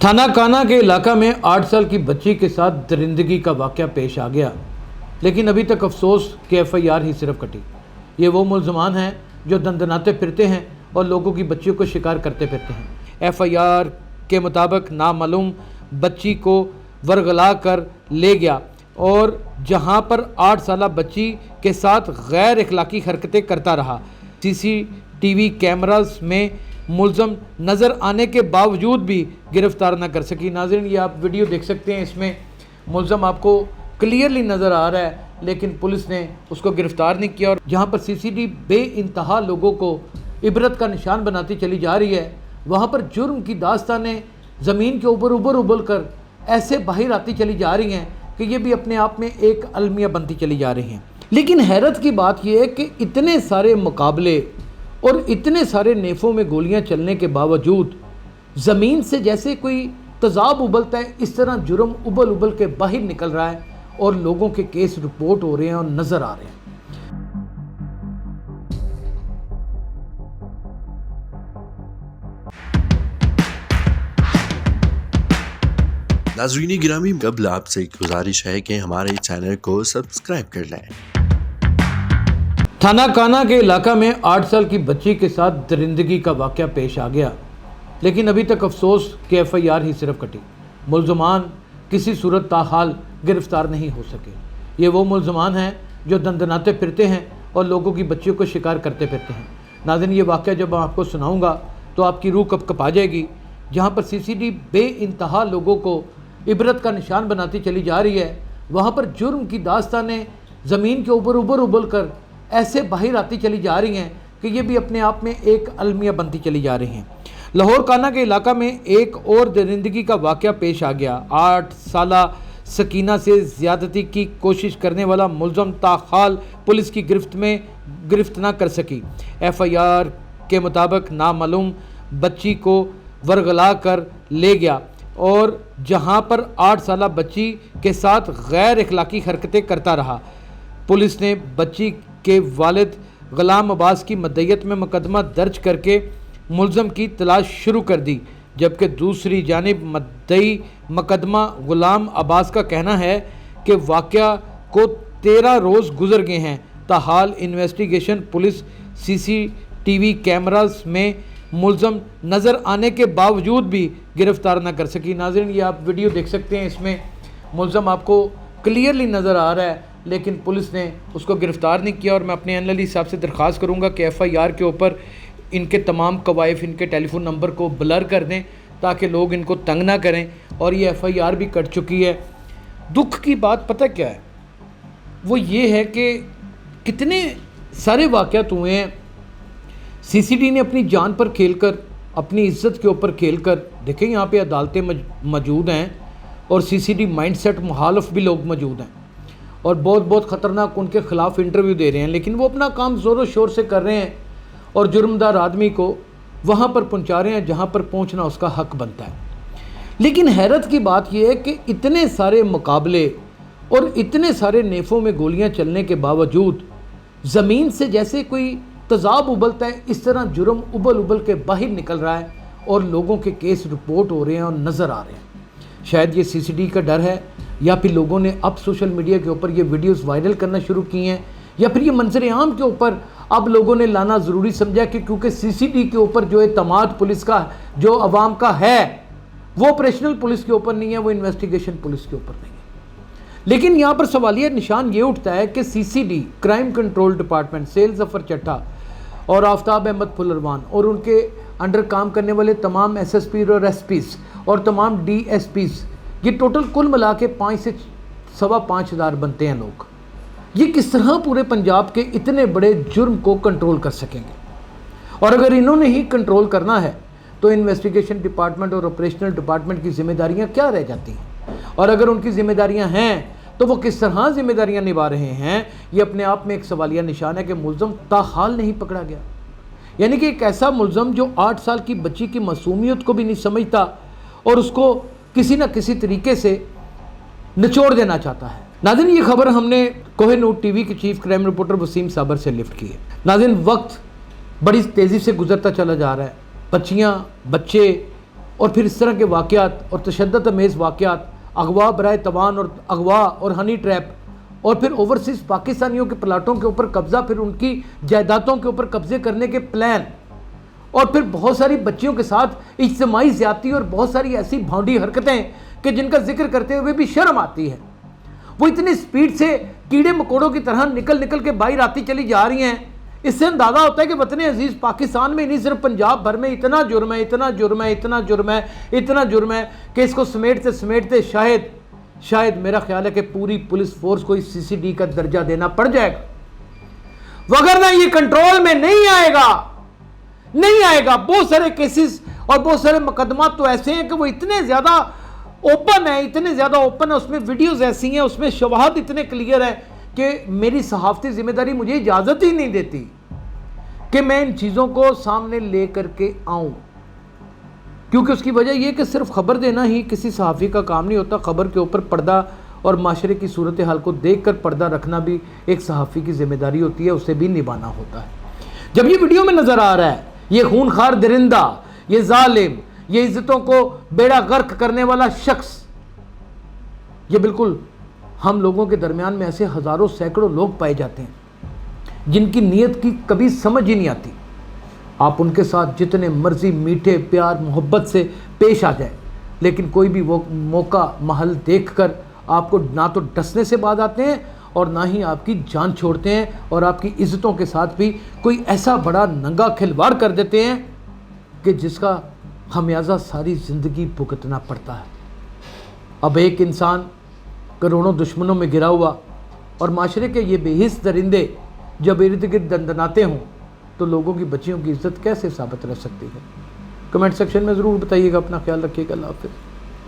थाना काना के इलाका में 8 साल की बच्ची के साथ दरिंदगी का वाक़या पेश आ गया, लेकिन अभी तक अफसोस कि FIR ही सिर्फ कटी। ये वो मुल्ज़मान हैं जो दंदनाते फिरते हैं और लोगों की बच्चियों को शिकार करते फिरते हैं। FIR के मुताबिक नामालूम बच्ची को वरगला कर ले गया और जहां पर 8 साला बच्ची के साथ गैर अखलाकी हरकतें करता रहा। CCTV कैमरास में मुल्ज़म नज़र आने के बावजूद भी गिरफ़्तार न कर सकी। नाज़रीन, ये आप वीडियो देख सकते हैं, इसमें मुल्ज़म आपको क्लियरली नज़र आ रहा है, लेकिन पुलिस ने उसको गिरफ़्तार नहीं किया। और जहाँ पर CCTV बेइंतहा लोगों को इबरत का निशान बनाती चली जा रही है, वहाँ पर जुर्म की दास्तानें ज़मीन के ऊपर उबल कर ऐसे बाहर आती चली जा रही हैं कि ये भी अपने आप में एक अलमिया बनती चली जा रही हैं। लेकिन हैरत की बात यह है कि इतने सारे मुकाबले और इतने सारे नेफ़ों में गोलियां चलने के बावजूद ज़मीन से जैसे कोई तज़ाब उबलता है, इस तरह जुर्म उबल के बाहर निकल रहा है और लोगों के केस रिपोर्ट हो रहे हैं और नज़र आ रहे हैं। नाज़रीन गिरामी, कबल आपसे एक गुजारिश है कि हमारे चैनल को सब्सक्राइब कर लें। थाना काना के इलाका में 8 साल की बच्ची के साथ दरिंदगी का वाक़या पेश आ गया, लेकिन अभी तक अफसोस कि FIR ही सिर्फ कटी। मुल्ज़मान किसी सूरत ताहाल गिरफ़्तार नहीं हो सके। ये वो मुल्ज़मान हैं जो दंदनाते फिरते हैं और लोगों की बच्चियों को शिकार करते फिरते हैं। नाज़रीन, ये वाक़या जब मैं आपको सुनाऊँगा तो आपकी रूह कँप आ जाएगी। जहाँ पर CCTV बेइंतहा लोगों को इबरत का निशान बनाती चली जा रही है, वहाँ पर जुर्म की दास्तानें ज़मीन के ऊपर उबल कर ऐसे बाहर आती चली जा रही हैं कि ये भी अपने आप में एक अलमिया बनती चली जा रही हैं। लाहौर काना के इलाका में एक और दरिंदगी का वाक़या पेश आ गया। 8 साला सकीना से ज़्यादती की कोशिश करने वाला मुल्ज़म ताहाल पुलिस की गिरफ्त न कर सकी। FIR के मुताबिक नामालूम बच्ची को वरगला कर ले गया और जहां पर 8 साला बच्ची के साथ गैर अखलाकी हरकतें करता रहा। पुलिस ने बच्ची के वालिद गुलाम अब्बास की मदयत में मुकदमा दर्ज करके मुल्ज़म की तलाश शुरू कर दी, जबकि दूसरी जानिब मुद्दई मुकदमा गुलाम अब्बास का कहना है कि वाक़या को 13 रोज़ गुजर गए हैं। ताहाल इन्वेस्टिगेशन पुलिस CCTV कैमरास में मुल्ज़म नज़र आने के बावजूद भी गिरफ़्तार न कर सकी। नाज़रीन, ये आप वीडियो देख सकते हैं, इसमें मुल्ज़म आपको क्लियरली नज़र आ रहा है, लेकिन पुलिस ने उसको गिरफ़्तार नहीं किया। और मैं अपने एनएलई साहब से दरख्वास्त करूँगा कि FIR के ऊपर इनके तमाम कवायफ, इनके टेलीफोन नंबर को ब्लर कर दें ताकि लोग इनको तंग ना करें। और ये FIR भी कट चुकी है। दुख की बात पता क्या है, वो ये है कि कितने सारे वाक़यात हुए हैं। CCTV ने अपनी जान पर खेलकर, अपनी इज़्ज़त के ऊपर खेलकर, देखें यहाँ पे अदालतें मौजूद हैं और CCTV माइंडसेट मुखालिफ भी लोग मौजूद हैं और बहुत ख़तरनाक उनके ख़िलाफ़ इंटरव्यू दे रहे हैं, लेकिन वो अपना काम ज़ोरों शोर से कर रहे हैं और जुर्मदार आदमी को वहाँ पर पहुँचा रहे हैं जहाँ पर पहुँचना उसका हक बनता है। लेकिन हैरत की बात यह है कि इतने सारे मुकाबले और इतने सारे नेफ़ों में गोलियाँ चलने के बावजूद ज़मीन से जैसे कोई तज़ाब उबलता है, इस तरह जुर्म उबल के बाहर निकल रहा है और लोगों के केस रिपोर्ट हो रहे हैं और नज़र आ रहे हैं। शायद ये CCTV का डर है, या फिर लोगों ने अब सोशल मीडिया के ऊपर ये वीडियोस वायरल करना शुरू की हैं, या फिर ये मंजर आम के ऊपर अब लोगों ने लाना ज़रूरी समझा कि क्योंकि CCTV के ऊपर जो एतमाद पुलिस का, जो अवाम का है, वो ऑपरेशनल पुलिस के ऊपर नहीं है, वो इन्वेस्टिगेशन पुलिस के ऊपर नहीं है। लेकिन यहाँ पर सवालिया निशान ये उठता है कि CCD crime control department, cell Zafar Chatta और आफ्ताब अहमद फुलरवान और उनके अंडर काम करने वाले तमाम SSP और SPs और तमाम DSPs, ये टोटल कुल मिला के 5 से 5.25 हज़ार बनते हैं लोग। ये किस तरह पूरे पंजाब के इतने बड़े जुर्म को कंट्रोल कर सकेंगे? और अगर इन्होंने ही कंट्रोल करना है तो इन्वेस्टिगेशन डिपार्टमेंट और ऑपरेशनल डिपार्टमेंट की जिम्मेदारियां क्या रह जाती हैं? और अगर उनकी जिम्मेदारियां हैं तो वो किस तरह जिम्मेदारियां निभा रहे हैं? ये अपने आप में एक सवालिया निशान है कि मुल्ज़म ताहाल नहीं पकड़ा गया। यानी कि एक ऐसा मुल्ज़म जो 8 साल की बच्ची की मासूमियत को भी नहीं समझता और उसको किसी न किसी तरीके से निचोड़ देना चाहता है। नाज़रीन, ये खबर हमने कोहिनूर TV के चीफ क्राइम रिपोर्टर वसीम साबर से लिफ्ट की है। नाज़रीन, वक्त बड़ी तेज़ी से गुजरता चला जा रहा है। बच्चियाँ, बच्चे اور پھر اس طرح کے واقعات اور تشدد امیز واقعات، اغوا برائے توان اور اغوا اور ہنی ٹریپ، اور پھر اوورسیز پاکستانیوں کے پلاٹوں کے اوپر قبضہ، پھر ان کی جائیدادوں کے اوپر قبضے کرنے کے پلان، اور پھر بہت ساری بچیوں کے ساتھ اجتماعی زیادتی اور بہت ساری ایسی بھونڈی حرکتیں کہ جن کا ذکر کرتے ہوئے بھی شرم آتی ہے۔ وہ اتنی سپیڈ سے کیڑے مکوڑوں کی طرح نکل کے باہر آتی چلی جا رہی ہیں۔ اس سے اندازہ ہوتا ہے کہ وطن عزیز پاکستان میں نہیں، صرف پنجاب بھر میں اتنا جرم ہے، اتنا جرم ہے، اتنا جرم ہے، اتنا جرم ہے کہ اس کو سمیٹتے شاید میرا خیال ہے کہ پوری پولیس فورس کو اس CCD کا درجہ دینا پڑ جائے گا، وگرنہ یہ کنٹرول میں نہیں آئے گا۔ بہت سارے کیسز اور بہت سارے مقدمات تو ایسے ہیں کہ وہ اتنے زیادہ اوپن ہے، اس میں ویڈیوز ایسی ہیں، اس میں شواہد اتنے کلیئر ہیں کہ میری صحافتی ذمہ داری مجھے اجازت ہی نہیں دیتی کہ میں ان چیزوں کو سامنے لے کر کے آؤں، کیونکہ اس کی وجہ یہ کہ صرف خبر دینا ہی کسی صحافی کا کام نہیں ہوتا، خبر کے اوپر پردہ اور معاشرے کی صورتحال کو دیکھ کر پردہ رکھنا بھی ایک صحافی کی ذمہ داری ہوتی ہے، اسے بھی نبھانا ہوتا ہے۔ جب یہ ویڈیو میں نظر آ رہا ہے یہ خونخوار درندہ، یہ ظالم، یہ عزتوں کو بیڑا غرق کرنے والا شخص، یہ بالکل ہم لوگوں کے درمیان میں ایسے ہزاروں سینکڑوں لوگ پائے جاتے ہیں جن کی نیت کی کبھی سمجھ ہی نہیں آتی۔ آپ ان کے ساتھ جتنے مرضی میٹھے پیار محبت سے پیش آ جائیں، لیکن کوئی بھی وہ موقع محل دیکھ کر آپ کو نہ تو ڈسنے سے بعد آتے ہیں اور نہ ہی آپ کی جان چھوڑتے ہیں، اور آپ کی عزتوں کے ساتھ بھی کوئی ایسا بڑا ننگا کھلواڑ کر دیتے ہیں کہ جس کا خمیازہ ساری زندگی بھگتنا پڑتا ہے۔ اب ایک انسان کروڑوں دشمنوں میں گرا ہوا، اور معاشرے کے یہ بے حس درندے جب ارد گرد دندناتے ہوں تو لوگوں کی بچیوں کی عزت کیسے ثابت رہ سکتی ہے؟ کمنٹ سیکشن میں ضرور بتائیے گا، اپنا خیال رکھیے گا، اللہ حافظ۔